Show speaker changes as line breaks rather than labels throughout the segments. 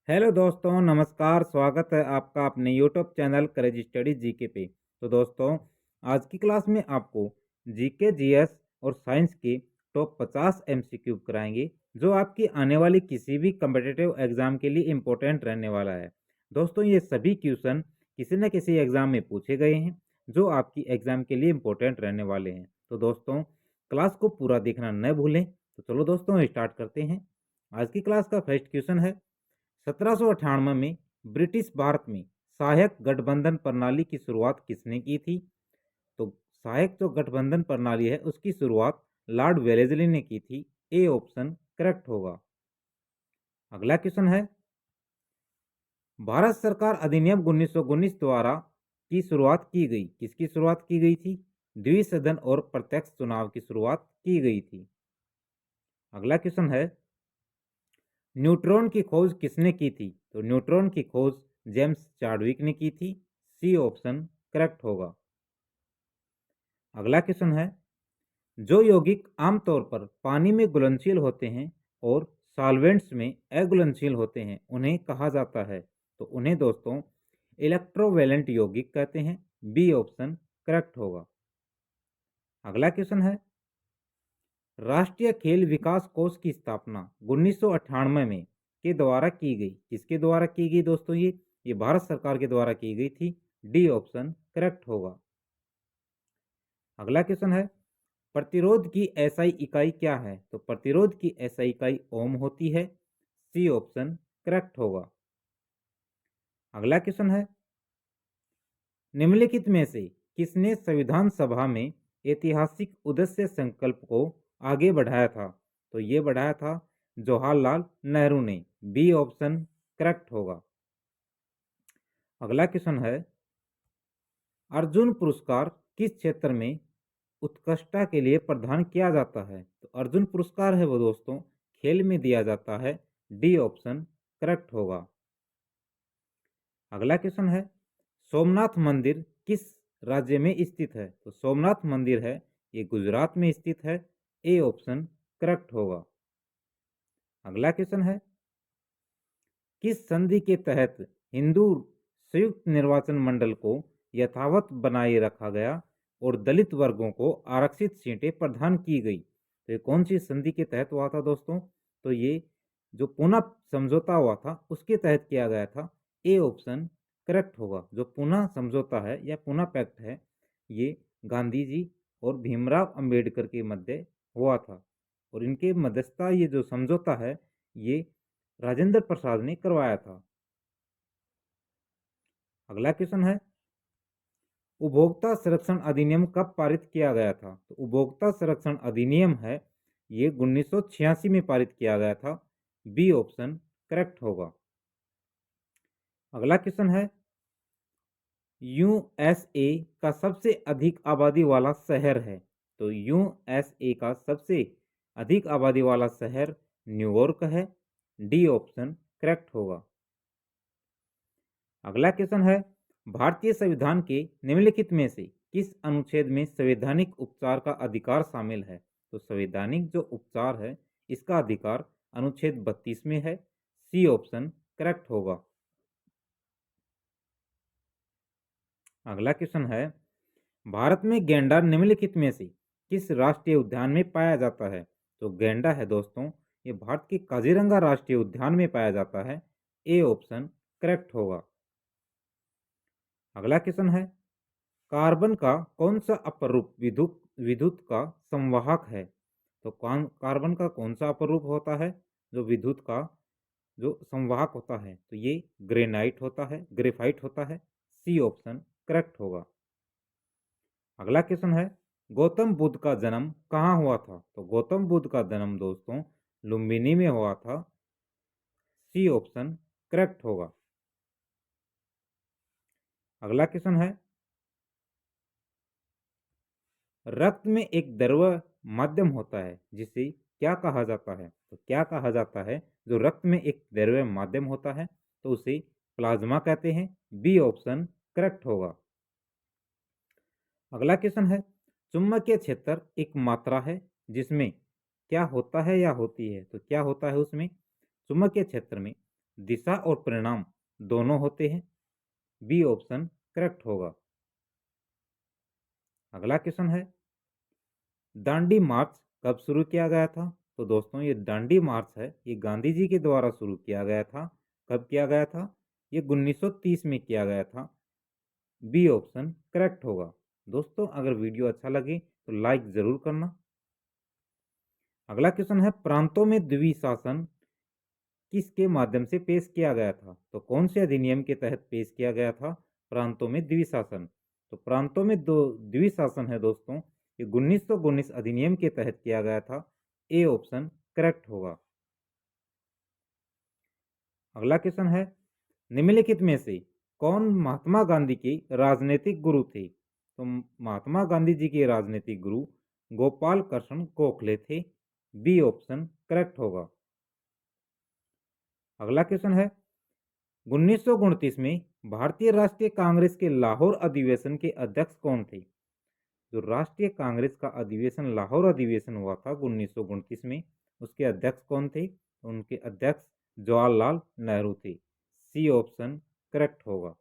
Hello दोस्तों, नमस्कार। स्वागत है आपका अपने यूट्यूब चैनल करेज स्टडी जीके पे। तो दोस्तों, आज की क्लास में आपको जीके, जीएस और साइंस के टॉप 50 एमसीक्यू कराएंगे, जो आपकी आने वाली किसी भी कम्पिटिटिव एग्जाम के लिए इम्पोर्टेंट रहने वाला है। दोस्तों, ये सभी क्वेश्चन किसी न किसी एग्जाम में पूछे गए हैं, जो आपकी एग्जाम के लिए इम्पोर्टेंट रहने वाले हैं। तो दोस्तों, क्लास को पूरा देखना न भूलें। तो चलो दोस्तों, स्टार्ट करते हैं। आज की क्लास का फर्स्ट क्वेश्चन है, 1798 में ब्रिटिश भारत में सहायक गठबंधन प्रणाली की शुरुआत किसने की थी? तो सहायक जो गठबंधन प्रणाली है उसकी शुरुआत लॉर्ड वेलेस्ली ने की थी। ए ऑप्शन करेक्ट होगा। अगला क्वेश्चन है, भारत सरकार अधिनियम 1919 द्वारा की शुरुआत की गई, किसकी शुरुआत की गई थी? द्विसदन और प्रत्यक्ष चुनाव की शुरुआत की गई थी। अगला क्वेश्चन है, न्यूट्रॉन की खोज किसने की थी? तो न्यूट्रॉन की खोज जेम्स चार्विक ने की थी। सी ऑप्शन करेक्ट होगा। अगला क्वेश्चन है, जो यौगिक आमतौर पर पानी में घुलनशील होते हैं और सॉल्वेंट्स में अघुलनशील होते हैं, उन्हें कहा जाता है? तो उन्हें दोस्तों इलेक्ट्रोवैलेंट यौगिक कहते हैं। बी ऑप्शन करेक्ट होगा। अगला क्वेश्चन है, राष्ट्रीय खेल विकास कोष की स्थापना 1998 में के द्वारा की गई, किसके द्वारा की गई दोस्तों? ये भारत सरकार के द्वारा की गई थी। डी ऑप्शन करेक्ट होगा। अगला क्वेश्चन है, प्रतिरोध की एसआई इकाई क्या है? तो प्रतिरोध की एसआई इकाई ओम होती है। सी ऑप्शन करेक्ट होगा। अगला क्वेश्चन है, निम्नलिखित में से किसने संविधान सभा में ऐतिहासिक उद्देश्य संकल्प को आगे बढ़ाया था? तो ये बढ़ाया था जवाहरलाल नेहरू ने। बी ऑप्शन करेक्ट होगा। अगला क्वेश्चन है, अर्जुन पुरस्कार किस क्षेत्र में उत्कृष्टता के लिए प्रदान किया जाता है? तो अर्जुन पुरस्कार है वो दोस्तों खेल में दिया जाता है। डी ऑप्शन करेक्ट होगा। अगला क्वेश्चन है, सोमनाथ मंदिर किस राज्य में स्थित है? तो सोमनाथ मंदिर है ये गुजरात में स्थित है। ए ऑप्शन करेक्ट होगा। अगला क्वेश्चन है, किस संधि के तहत हिंदू संयुक्त निर्वाचन मंडल को यथावत बनाए रखा गया और दलित वर्गों को आरक्षित सीटें प्रदान की गई? तो ये कौन सी संधि के तहत हुआ था दोस्तों? तो ये जो पूना समझौता हुआ था उसके तहत किया गया था। ए ऑप्शन करेक्ट होगा। जो पूना समझौता है या पूना पैक्ट है, ये गांधी जी और भीमराव अंबेडकर के मध्य हुआ था, और इनके मध्यस्थता ये जो समझौता है ये राजेंद्र प्रसाद ने करवाया था। अगला क्वेश्चन है, उपभोक्ता संरक्षण अधिनियम कब पारित किया गया था? तो उपभोक्ता संरक्षण अधिनियम है ये 1986 में पारित किया गया था। बी ऑप्शन करेक्ट होगा। अगला क्वेश्चन है, यूएसए का सबसे अधिक आबादी वाला शहर है? तो यूएसए का सबसे अधिक आबादी वाला शहर न्यूयॉर्क है। डी ऑप्शन करेक्ट होगा। अगला क्वेश्चन है, भारतीय संविधान के निम्नलिखित में से किस अनुच्छेद में संवैधानिक उपचार का अधिकार शामिल है? तो संवैधानिक जो उपचार है इसका अधिकार अनुच्छेद 32 में है। सी ऑप्शन करेक्ट होगा। अगला क्वेश्चन है, भारत में गैंडा निम्नलिखित में से किस राष्ट्रीय उद्यान में पाया जाता है? तो गैंडा है दोस्तों ये भारत के काजीरंगा राष्ट्रीय उद्यान में पाया जाता है। ए ऑप्शन करेक्ट होगा। अगला क्वेश्चन है, कार्बन का कौन सा अपरूप विद्युत विद्युत का संवाहक है? तो कौन कार्बन का कौन सा अपरूप होता है जो विद्युत का जो संवाहक होता है? तो ये ग्रेनाइट होता है, ग्रेफाइट होता है। सी ऑप्शन करेक्ट होगा। अगला क्वेश्चन है, गौतम बुद्ध का जन्म कहाँ हुआ था? तो गौतम बुद्ध का जन्म दोस्तों लुम्बिनी में हुआ था। सी ऑप्शन करेक्ट होगा। अगला क्वेश्चन है, रक्त में एक द्रव माध्यम होता है जिसे क्या कहा जाता है? तो क्या कहा जाता है जो रक्त में एक द्रव माध्यम होता है? तो उसे प्लाज्मा कहते हैं। बी ऑप्शन करेक्ट होगा। अगला क्वेश्चन है, चुंबकीय क्षेत्र एक मात्रा है जिसमें क्या होता है या होती है? तो क्या होता है उसमें? चुंबकीय क्षेत्र में दिशा और परिणाम दोनों होते हैं। बी ऑप्शन करेक्ट होगा। अगला क्वेश्चन है, दांडी मार्च कब शुरू किया गया था? तो दोस्तों ये दांडी मार्च है, ये गांधी जी के द्वारा शुरू किया गया था। कब किया गया था? ये 1930 में किया गया था। बी ऑप्शन करेक्ट होगा। दोस्तों अगर वीडियो अच्छा लगे तो लाइक जरूर करना। अगला क्वेश्चन है, प्रांतों में द्विवीय शासन किसके माध्यम से पेश किया गया था? तो कौन से अधिनियम के तहत पेश किया गया था प्रांतों में द्विवीय शासन? तो प्रांतों में दो द्विवीय शासन है दोस्तों, ये 1919 अधिनियम के तहत किया गया था। ए ऑप्शन करेक्ट होगा। अगला क्वेश्चन है, निम्नलिखित में से कौन महात्मा गांधी के राजनीतिक गुरु थे? तो महात्मा गांधी जी के राजनीतिक गुरु गोपाल कृष्ण गोखले थे। बी ऑप्शन करेक्ट होगा। अगला क्वेश्चन है, 1929 में भारतीय राष्ट्रीय कांग्रेस के लाहौर अधिवेशन के अध्यक्ष कौन थे? जो राष्ट्रीय कांग्रेस का अधिवेशन लाहौर अधिवेशन हुआ था 1929 में, उसके अध्यक्ष कौन थे? उनके अध्यक्ष जवाहरलाल नेहरू थे। सी ऑप्शन करेक्ट होगा।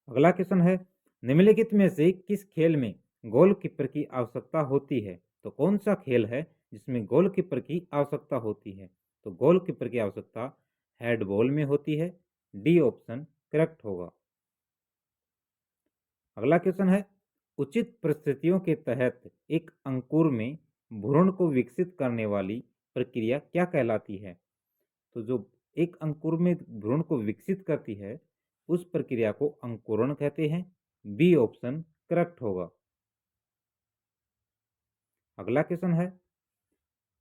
अगला क्वेश्चन है, निम्नलिखित में से किस खेल में गोलकीपर की आवश्यकता होती है? तो कौन सा खेल है जिसमें गोलकीपर की आवश्यकता होती है? तो गोलकीपर की आवश्यकता हैंडबॉल में होती है। डी ऑप्शन करेक्ट होगा। अगला क्वेश्चन है, उचित परिस्थितियों के तहत एक अंकुर में भ्रूण को विकसित करने वाली प्रक्रिया क्या कहलाती है? तो जो एक अंकुर में भ्रूण को विकसित करती है उस प्रक्रिया को अंकुरण कहते हैं। बी ऑप्शन करेक्ट होगा। अगला क्वेश्चन है,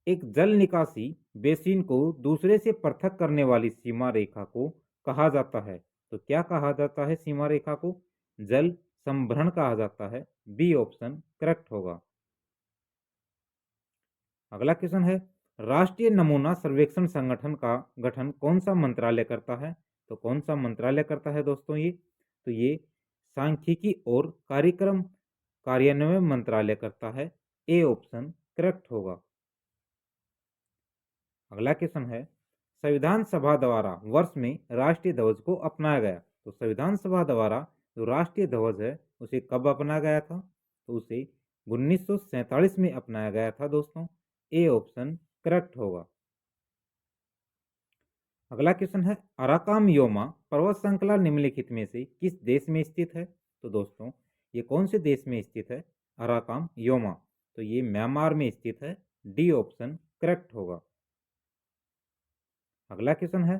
एक जल निकासी बेसिन को दूसरे से पृथक करने वाली सीमा रेखा को कहा जाता है। तो क्या कहा जाता है सीमा रेखा को? जल संभरण कहा जाता है। बी ऑप्शन करेक्ट होगा। अगला क्वेश्चन है, राष्ट्रीय नमूना सर्वेक्षण संगठन का गठन कौन सा मंत्रालय करता है? तो कौन सा मंत्रालय करता है दोस्तों ये? तो ये सांख्यिकी और कार्यक्रम कार्यान्वयन मंत्रालय करता है। ए ऑप्शन करेक्ट होगा। अगला क्वेश्चन है, संविधान सभा द्वारा वर्ष में राष्ट्रीय ध्वज को अपनाया गया। तो संविधान सभा द्वारा जो राष्ट्रीय ध्वज है उसे कब अपनाया गया था? तो उसे 1947 में अपनाया गया था दोस्तों। ए ऑप्शन करेक्ट होगा। अगला क्वेश्चन है, अराकाम योमा पर्वत श्रृंखला निम्नलिखित में से किस देश में स्थित है? तो दोस्तों ये कौन से देश में स्थित है अराकाम योमा? तो ये म्यांमार में स्थित है। डी ऑप्शन करेक्ट होगा। अगला क्वेश्चन है,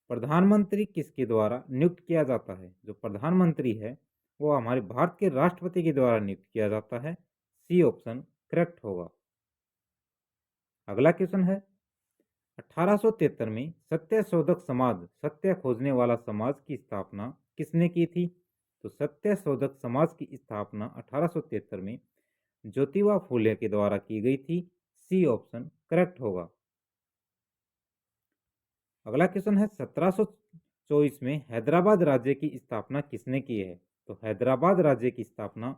प्रधानमंत्री किसके द्वारा नियुक्त किया जाता है? जो प्रधानमंत्री है वो हमारे भारत के राष्ट्रपति के द्वारा नियुक्त किया जाता है। सी ऑप्शन करेक्ट होगा। अगला क्वेश्चन है, 1873 में सत्यशोधक समाज, सत्य खोजने वाला समाज की स्थापना किसने की थी? तो सत्यशोधक समाज की स्थापना 1873 में ज्योतिबा फूले के द्वारा की गई थी। सी ऑप्शन करेक्ट होगा। अगला क्वेश्चन है, 1724 में हैदराबाद राज्य की स्थापना किसने की है? तो हैदराबाद राज्य की स्थापना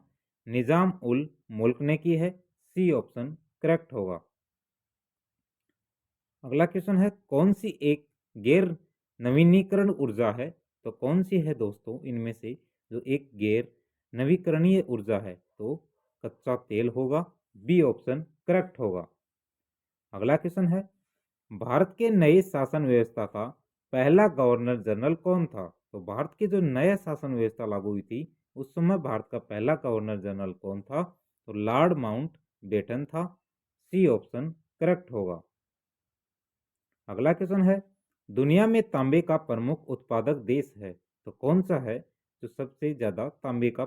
निजाम उल मुल्क ने की है। सी ऑप्शन करेक्ट होगा। अगला क्वेश्चन है, कौन सी एक गैर नवीनीकरण ऊर्जा है? तो कौन सी है दोस्तों इनमें से जो एक गैर नवीकरणीय ऊर्जा है? तो कच्चा तेल होगा। बी ऑप्शन करेक्ट होगा। अगला क्वेश्चन है, भारत के नए शासन व्यवस्था का पहला गवर्नर जनरल कौन था? तो भारत की जो नया शासन व्यवस्था लागू हुई थी उस समय भारत का पहला गवर्नर जनरल कौन था? तो लॉर्ड माउंट बेटन था। सी ऑप्शन करेक्ट होगा। अगला क्वेश्चन है, दुनिया में तांबे का प्रमुख उत्पादक देश है तो कौन सा है जो सबसे ज्यादा तांबे का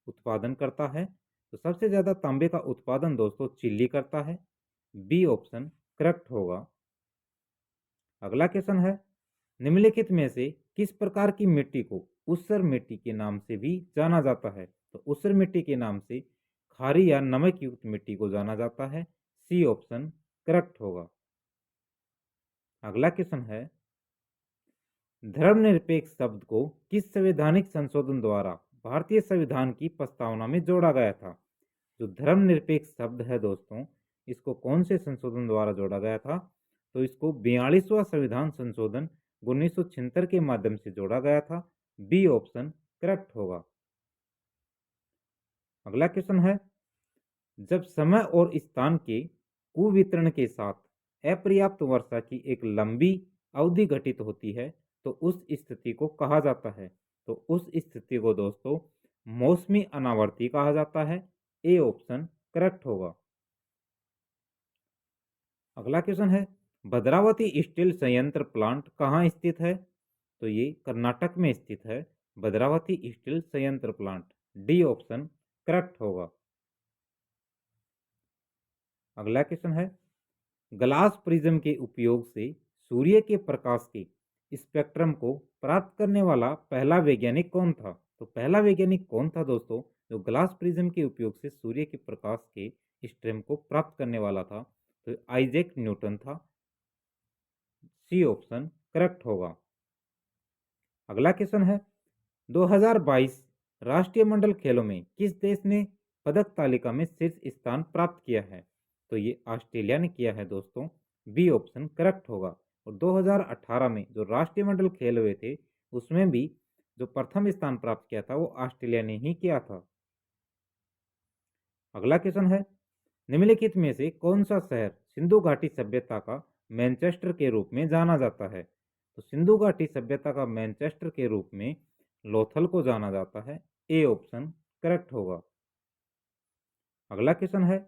उत्पादन करता है? तो सबसे ज्यादा तांबे का उत्पादन दोस्तों चिली करता है। बी ऑप्शन करेक्ट होगा। अगला क्वेश्चन है, निम्नलिखित में से किस प्रकार की मिट्टी को ऊसर मिट्टी के नाम से भी जाना जाता है? तो ऊसर मिट्टी के नाम से खारी या नमक युक्त मिट्टी को जाना जाता है। सी ऑप्शन करेक्ट होगा। अगला क्वेश्चन है, धर्मनिरपेक्ष शब्द को किस संवैधानिक संशोधन द्वारा भारतीय संविधान की प्रस्तावना में जोड़ा गया था? जो धर्मनिरपेक्ष शब्द है दोस्तों इसको कौन से संशोधन द्वारा जोड़ा गया था? तो इसको 42वां संविधान संशोधन 1976 के माध्यम से जोड़ा गया था। बी ऑप्शन करेक्ट होगा। अगला क्वेश्चन है, जब समय और स्थान के कुवितरण के साथ अपर्याप्त वर्षा की एक लंबी अवधि घटित होती है तो उस स्थिति को कहा जाता है। तो उस स्थिति को दोस्तों मौसमी अनावर्ती कहा जाता है। ए ऑप्शन करेक्ट होगा। अगला क्वेश्चन है, भद्रावती स्टील संयंत्र प्लांट कहाँ स्थित है? तो ये कर्नाटक में स्थित है, भद्रावती स्टील संयंत्र प्लांट। डी ऑप्शन करेक्ट होगा। अगला क्वेश्चन है, ग्लास प्रिज्म के उपयोग से सूर्य के प्रकाश के स्पेक्ट्रम को प्राप्त करने वाला पहला वैज्ञानिक कौन था? तो पहला वैज्ञानिक कौन था दोस्तों जो ग्लास प्रिज्म के उपयोग से सूर्य के प्रकाश के स्पेक्ट्रम को प्राप्त करने वाला था? तो आइजैक न्यूटन था। सी ऑप्शन करेक्ट होगा। अगला क्वेश्चन है, 2022 राष्ट्रीय मंडल खेलों में किस देश ने पदक तालिका में शीर्ष स्थान प्राप्त किया है? तो ये ऑस्ट्रेलिया ने किया है दोस्तों। बी ऑप्शन करेक्ट होगा। और 2018 में जो राष्ट्रीय मंडल खेल हुए थे उसमें भी जो प्रथम स्थान प्राप्त किया था वो ऑस्ट्रेलिया ने ही किया था। अगला क्वेश्चन है, निम्नलिखित में से कौन सा शहर सिंधु घाटी सभ्यता का मैनचेस्टर के रूप में जाना जाता है? तो सिंधु घाटी सभ्यता का मैनचेस्टर के रूप में लोथल को जाना जाता है। ए ऑप्शन करेक्ट होगा। अगला क्वेश्चन है,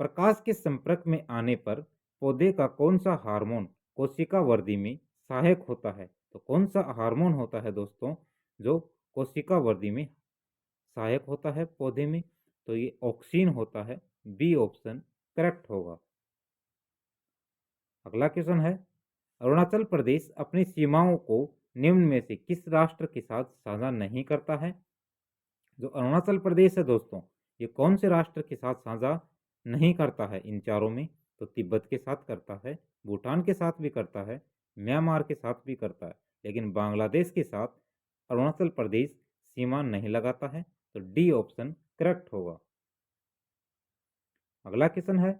प्रकाश के संपर्क में आने पर पौधे का कौन सा हार्मोन कोशिका वृद्धि में सहायक होता है? तो कौन सा हार्मोन होता है दोस्तों जो कोशिका वृद्धि में सहायक होता है पौधे में? तो ये ऑक्सीन होता है। बी ऑप्शन करेक्ट होगा। अगला क्वेश्चन है, अरुणाचल प्रदेश अपनी सीमाओं को निम्न में से किस राष्ट्र के साथ साझा नहीं करता है? जो अरुणाचल प्रदेश है दोस्तों ये कौन से राष्ट्र के साथ साझा नहीं करता है इन चारों में? तो तिब्बत के साथ करता है, भूटान के साथ भी करता है, म्यांमार के साथ भी करता है, लेकिन बांग्लादेश के साथ अरुणाचल प्रदेश सीमा नहीं लगाता है। तो डी ऑप्शन करेक्ट होगा। अगला क्वेश्चन है,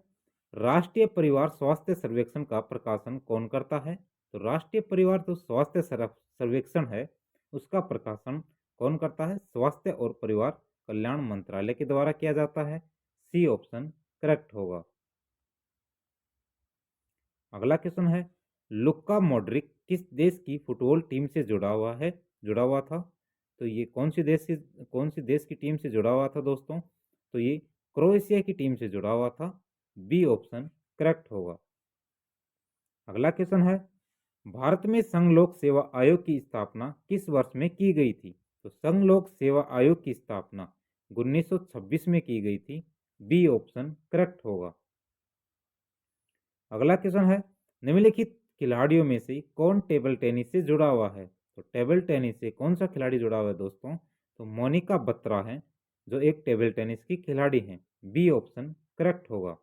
राष्ट्रीय परिवार स्वास्थ्य सर्वेक्षण का प्रकाशन कौन करता है? तो राष्ट्रीय परिवार जो स्वास्थ्य सर्वेक्षण है उसका प्रकाशन कौन करता है? स्वास्थ्य और परिवार कल्याण मंत्रालय के द्वारा किया जाता है। सी ऑप्शन करेक्ट होगा। अगला क्वेश्चन है, लुक्का मॉड्रिक किस देश की फुटबॉल टीम से जुड़ा हुआ था? तो ये कौन सी देश की टीम से जुड़ा हुआ था दोस्तों? तो ये क्रोएशिया की टीम से जुड़ा हुआ था। बी ऑप्शन करेक्ट होगा। अगला क्वेश्चन है, भारत में संघ लोक सेवा आयोग की स्थापना किस वर्ष में की गई थी? तो संघ लोक सेवा आयोग की स्थापना 1926 में की गई थी। बी ऑप्शन करेक्ट होगा। अगला क्वेश्चन है, निम्नलिखित खिलाड़ियों में से कौन टेबल टेनिस से जुड़ा हुआ है? तो टेबल टेनिस से कौन सा खिलाड़ी जुड़ा हुआ है दोस्तों? तो मोनिका बत्रा है जो एक टेबल टेनिस की खिलाड़ी हैं। बी ऑप्शन करेक्ट होगा।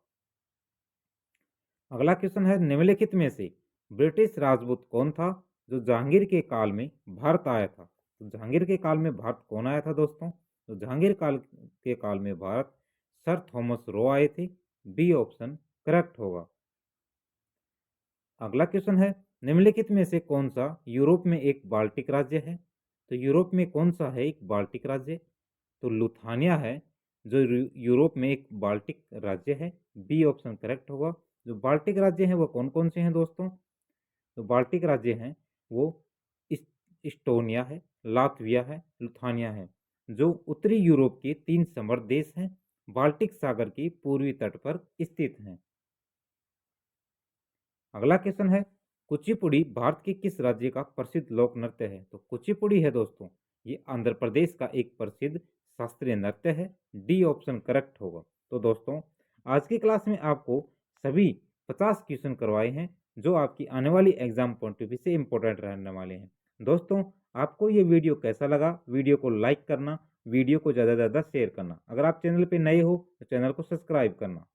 अगला क्वेश्चन है, निम्नलिखित में से ब्रिटिश राजपूत कौन था जो जहांगीर के काल में भारत आया था? तो जहांगीर के काल में भारत कौन आया था दोस्तों? तो जहांगीर के काल में भारत सर थॉमस रो आए थे। बी ऑप्शन करेक्ट होगा। अगला क्वेश्चन है, निम्नलिखित में से कौन सा यूरोप में एक बाल्टिक राज्य है? तो यूरोप में कौन सा है एक बाल्टिक राज्य? तो लुथानिया है जो यूरोप में एक बाल्टिक राज्य है। बी ऑप्शन करेक्ट होगा। जो बाल्टिक राज्य हैं वो कौन कौन से हैं दोस्तों? तो बाल्टिक राज्य हैं वो इस्टोनिया है, लातविया है, लुथानिया है, जो उत्तरी यूरोप के 3 समृद्ध देश हैं, बाल्टिक सागर के पूर्वी तट पर स्थित हैं। अगला क्वेश्चन है, कुचिपुड़ी भारत के किस राज्य का प्रसिद्ध लोक नृत्य है? तो कुचिपुड़ी है दोस्तों ये आंध्र प्रदेश का एक प्रसिद्ध शास्त्रीय नृत्य है। डी ऑप्शन करेक्ट होगा। तो दोस्तों आज की क्लास में आपको सभी 50 क्वेश्चन करवाए हैं जो आपकी आने वाली एग्जाम पॉइंट ऑफ व्यू से इंपॉर्टेंट रहने वाले हैं। दोस्तों आपको ये वीडियो कैसा लगा? वीडियो को लाइक करना, वीडियो को ज़्यादा से ज़्यादा शेयर करना। अगर आप चैनल पर नए हो तो चैनल को सब्सक्राइब करना।